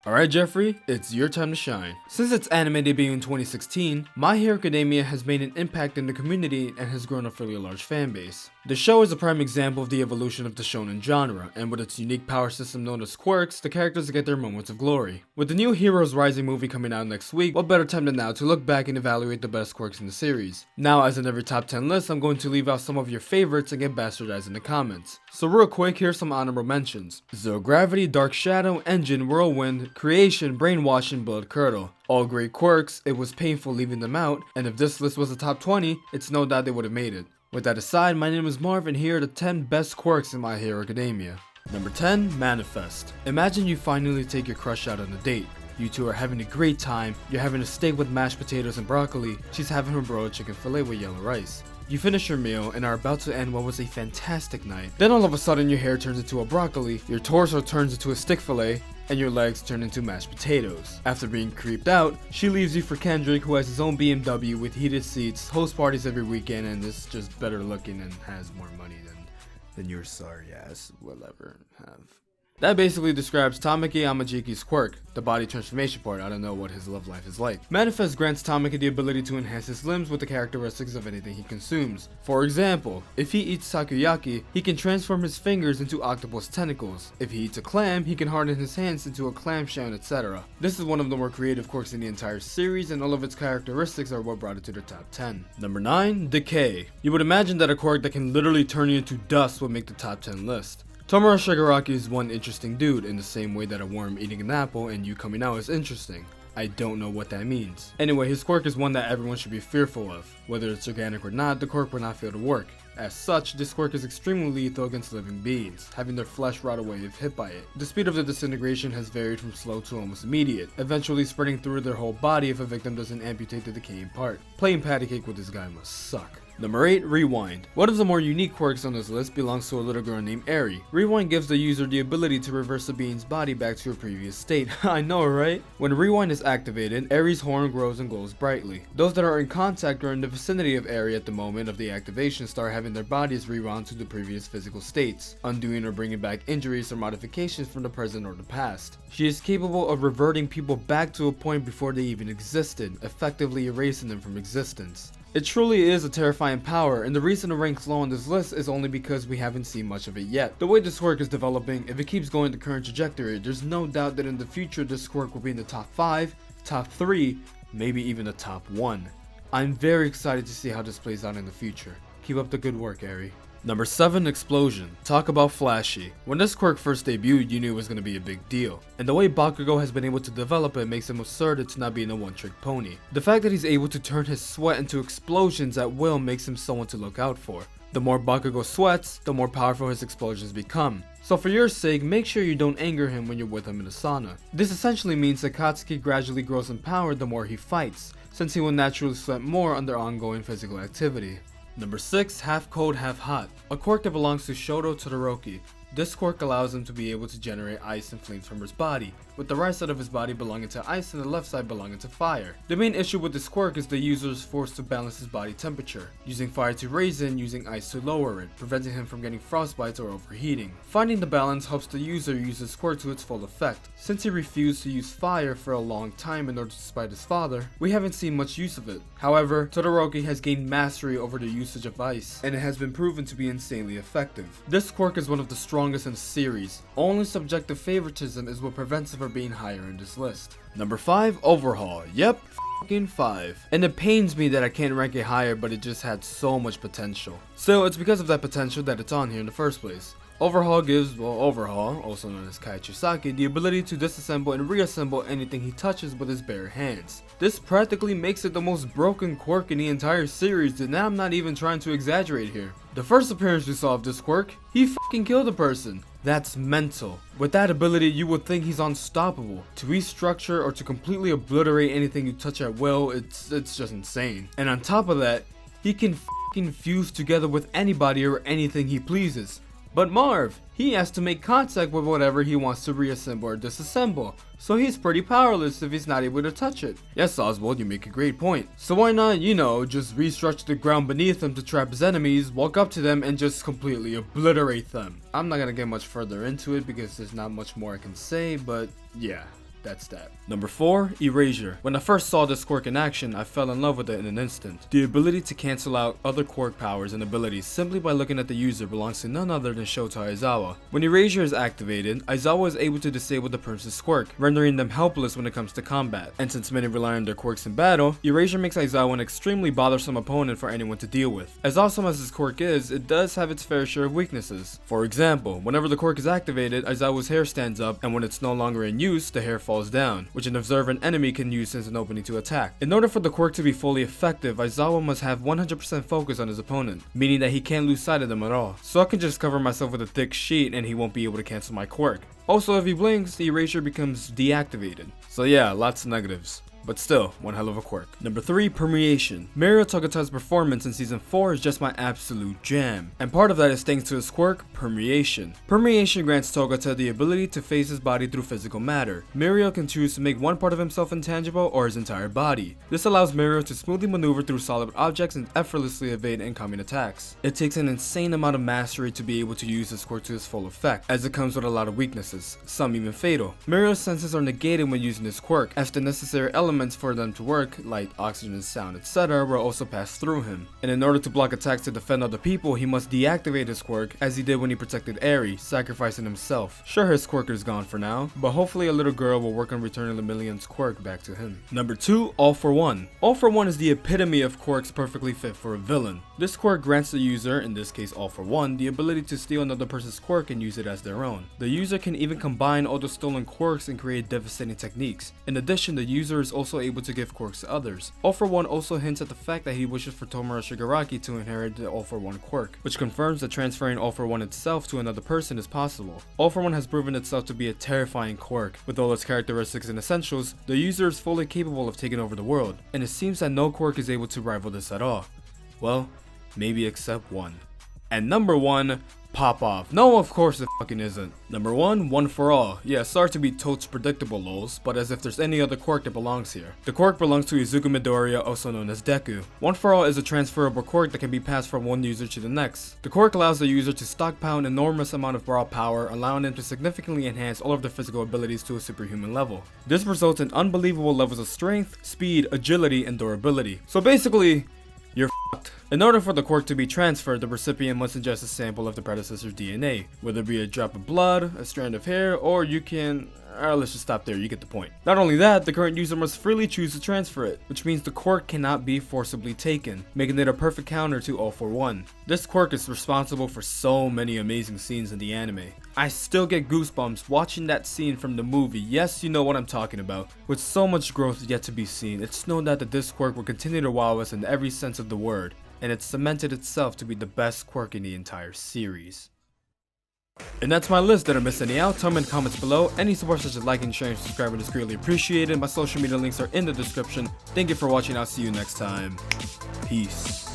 Alright Jeffrey, it's your time to shine. Since its anime debut in 2016, My Hero Academia has made an impact in the community and has grown a fairly large fan base. The show is a prime example of the evolution of the shonen genre, and with its unique power system known as Quirks, the characters get their moments of glory. With the new Heroes Rising movie coming out next week, what better time than now to look back and evaluate the best quirks in the series. Now, as in every top 10 list, I'm going to leave out some of your favorites and get bastardized in the comments. So real quick, here's some honorable mentions. Zero Gravity, Dark Shadow, Engine, Whirlwind, Creation, Brainwash, and Blood Curdle. All great quirks, it was painful leaving them out, and if this list was a top 20, it's no doubt they would have made it. With that aside, my name is Marv and here are the 10 best quirks in My Hero Academia. Number 10, Manifest. Imagine you finally take your crush out on a date. You two are having a great time, you're having a steak with mashed potatoes and broccoli, she's having her broiled chicken fillet with yellow rice. You finish your meal and are about to end what was a fantastic night. Then all of a sudden your hair turns into a broccoli, your torso turns into a stick fillet, and your legs turn into mashed potatoes. After being creeped out, she leaves you for Kendrick, who has his own BMW with heated seats, hosts parties every weekend, and is just better looking and has more money than your sorry ass will ever have. That basically describes Tamaki Amajiki's quirk, the body transformation part. I don't know what his love life is like. Manifest grants Tamaki the ability to enhance his limbs with the characteristics of anything he consumes. For example, if he eats takoyaki, he can transform his fingers into octopus tentacles. If he eats a clam, he can harden his hands into a clamshell, etc. This is one of the more creative quirks in the entire series, and all of its characteristics are what brought it to the top 10. Number 9, Decay. You would imagine that a quirk that can literally turn you into dust would make the top 10 list. Tomura Shigaraki is one interesting dude in the same way that a worm eating an apple and you coming out is interesting. I don't know what that means. Anyway, his quirk is one that everyone should be fearful of. Whether it's organic or not, the quirk will not fail to work. As such, this quirk is extremely lethal against living beings, having their flesh rot away if hit by it. The speed of the disintegration has varied from slow to almost immediate, eventually spreading through their whole body if a victim doesn't amputate the decaying part. Playing patty cake with this guy must suck. Number 8, Rewind. One of the more unique quirks on this list belongs to a little girl named Eri. Rewind gives the user the ability to reverse a being's body back to her previous state. I know, right? When Rewind is activated, Eri's horn grows and glows brightly. Those that are in contact or in the vicinity of Eri at the moment of the activation start having their bodies rewound to the previous physical states, undoing or bringing back injuries or modifications from the present or the past. She is capable of reverting people back to a point before they even existed, effectively erasing them from existence. It truly is a terrifying power, and the reason it ranks low on this list is only because we haven't seen much of it yet. The way this quirk is developing, if it keeps going the current trajectory, there's no doubt that in the future this quirk will be in the top 5, top 3, maybe even the top 1. I'm very excited to see how this plays out in the future. Keep up the good work, Eri. Number 7, Explosion. Talk about flashy. When this quirk first debuted, you knew it was going to be a big deal. And the way Bakugo has been able to develop it makes him absurd it's not being a one-trick pony. The fact that he's able to turn his sweat into explosions at will makes him someone to look out for. The more Bakugo sweats, the more powerful his explosions become. So for your sake, make sure you don't anger him when you're with him in a sauna. This essentially means that Katsuki gradually grows in power the more he fights, since he will naturally sweat more under ongoing physical activity. Number 6, Half Cold, Half Hot. A quirk that belongs to Shoto Todoroki. This quirk allows him to be able to generate ice and flames from his body, with the right side of his body belonging to ice and the left side belonging to fire. The main issue with this quirk is the user is forced to balance his body temperature, using fire to raise it and using ice to lower it, preventing him from getting frostbites or overheating. Finding the balance helps the user use his quirk to its full effect. Since he refused to use fire for a long time in order to spite his father, we haven't seen much use of it. However, Todoroki has gained mastery over the usage of ice, and it has been proven to be insanely effective. This quirk is one of the strongest in the series. Only subjective favoritism is what prevents it from being higher in this list. Number 5, Overhaul. Yep, f***ing 5. And it pains me that I can't rank it higher, but it just had so much potential. Still, it's because of that potential that it's on here in the first place. Overhaul gives, Overhaul, also known as Kaichisaki, the ability to disassemble and reassemble anything he touches with his bare hands. This practically makes it the most broken quirk in the entire series, and I'm not even trying to exaggerate here. The first appearance we saw of this quirk, he f***ing killed a person. That's mental. With that ability, you would think he's unstoppable. To restructure or to completely obliterate anything you touch at will, it's just insane. And on top of that, he can f***ing fuse together with anybody or anything he pleases. But Marv, he has to make contact with whatever he wants to reassemble or disassemble, so he's pretty powerless if he's not able to touch it. Yes, Oswald, you make a great point. So why not, just restructure the ground beneath him to trap his enemies, walk up to them, and just completely obliterate them. I'm not gonna get much further into it because there's not much more I can say, but yeah. That's that. Number 4, Erasure. When I first saw this quirk in action, I fell in love with it in an instant. The ability to cancel out other quirk powers and abilities simply by looking at the user belongs to none other than Shota Aizawa. When Erasure is activated, Aizawa is able to disable the person's quirk, rendering them helpless when it comes to combat. And since many rely on their quirks in battle, Erasure makes Aizawa an extremely bothersome opponent for anyone to deal with. As awesome as this quirk is, it does have its fair share of weaknesses. For example, whenever the quirk is activated, Aizawa's hair stands up, and when it's no longer in use, the hair falls down, which an observant enemy can use as an opening to attack. In order for the quirk to be fully effective, Aizawa must have 100% focus on his opponent, meaning that he can't lose sight of them at all. So I can just cover myself with a thick sheet and he won't be able to cancel my quirk. Also, if he blinks, the erasure becomes deactivated. So yeah, lots of negatives. But still, one hell of a quirk. Number 3, Permeation. Mirio Togata's performance in Season 4 is just my absolute jam. And part of that is thanks to his quirk, Permeation. Permeation grants Togata the ability to phase his body through physical matter. Mirio can choose to make one part of himself intangible or his entire body. This allows Mirio to smoothly maneuver through solid objects and effortlessly evade incoming attacks. It takes an insane amount of mastery to be able to use this quirk to its full effect, as it comes with a lot of weaknesses, some even fatal. Mirio's senses are negated when using this quirk, as the necessary elements for them to work, like oxygen, sound, etc., will also pass through him. And in order to block attacks to defend other people, he must deactivate his quirk, as he did when he protected Eri, sacrificing himself. Sure, his quirk is gone for now, but hopefully a little girl will work on returning the million's quirk back to him. Number 2, All for One. All for One is the epitome of quirks perfectly fit for a villain. This quirk grants the user, in this case All for One, the ability to steal another person's quirk and use it as their own. The user can even combine all the stolen quirks and create devastating techniques. In addition, the user is also able to give quirks to others. All for One also hints at the fact that he wishes for Tomura Shigaraki to inherit the All for One quirk, which confirms that transferring All for One itself to another person is possible. All for One has proven itself to be a terrifying quirk. With all its characteristics and essentials, the user is fully capable of taking over the world, and it seems that no quirk is able to rival this at all. Well, maybe except one. And number 1, Pop Off. No, of course it fucking isn't. Number 1, One for All. Yeah, sorry to be totes predictable lols, but as if there's any other quirk that belongs here. The quirk belongs to Izuku Midoriya, also known as Deku. One for All is a transferable quirk that can be passed from one user to the next. The quirk allows the user to stockpile an enormous amount of raw power, allowing them to significantly enhance all of their physical abilities to a superhuman level. This results in unbelievable levels of strength, speed, agility, and durability. So basically, you're fucked. In order for the quirk to be transferred, the recipient must ingest a sample of the predecessor's DNA, whether it be a drop of blood, a strand of hair, or you can... let's just stop there, you get the point. Not only that, the current user must freely choose to transfer it, which means the quirk cannot be forcibly taken, making it a perfect counter to All for One. This quirk is responsible for so many amazing scenes in the anime. I still get goosebumps watching that scene from the movie, yes, you know what I'm talking about. With so much growth yet to be seen, it's no doubt that this quirk will continue to wow us in every sense of the word, and it's cemented itself to be the best quirk in the entire series. And that's my list. Did I miss any out? Tell me in the comments below. Any support such as liking, sharing, subscribing is greatly appreciated. My social media links are in the description. Thank you for watching. I'll see you next time. Peace.